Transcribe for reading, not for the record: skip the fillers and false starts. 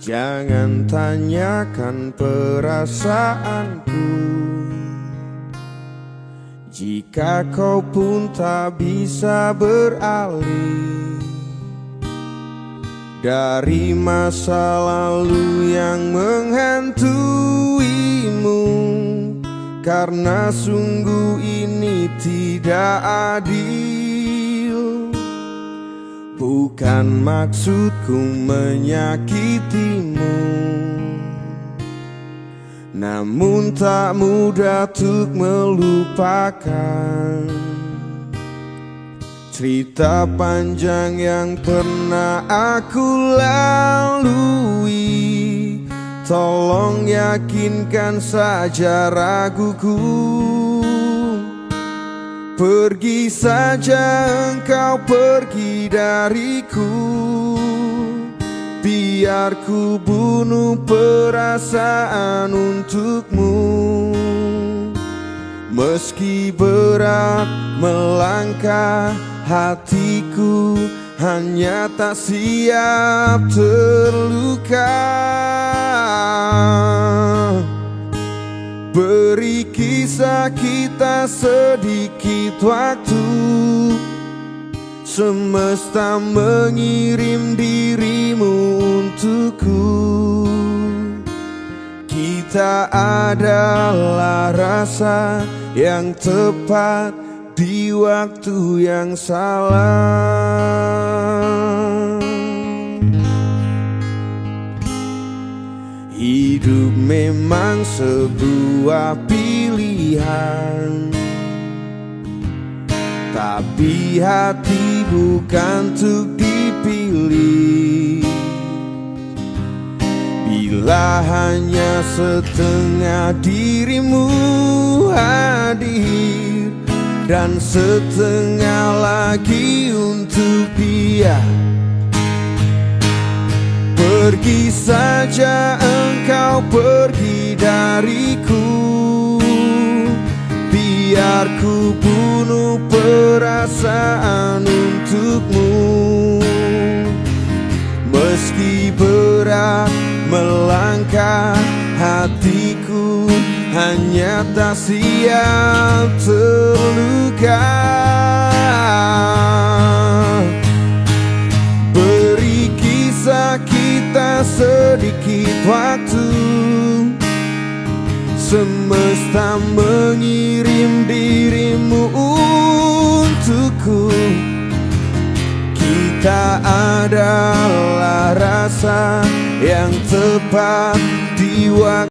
Jangan tanyakan perasaanku, jika kau pun tak bisa beralih dari masa lalu yang menghantuimu. Karena sungguh ini tidak adil. Bukan maksudku menyakitimu, namun tak mudah untuk melupakan cerita panjang yang pernah aku lalui. Tolong yakinkan saja raguku. Pergi saja engkau, pergi dariku. Biar ku bunuh perasaan untukmu. Meski berat melangkah, hatiku hanya tak siap terluka. Beri kisah kita sedikit waktu. Semesta mengirim dirimu untukku. Kita adalah rasa yang tepat di waktu yang salah. Hidup memang sebuah pilihan, tapi hati bukan untuk dipilih. Bila hanya setengah dirimu hadir dan setengah lagi untuk dia, pergi saja engkau, pergi dariku. Biar ku bunuh perasaan untukmu. Meski berat melangkah, hatiku hanya tak siap terluka. Beri kisah kita sedikit waktu. Semesta mengirim dirimu untukku. Kita adalah rasa yang tepat di waktu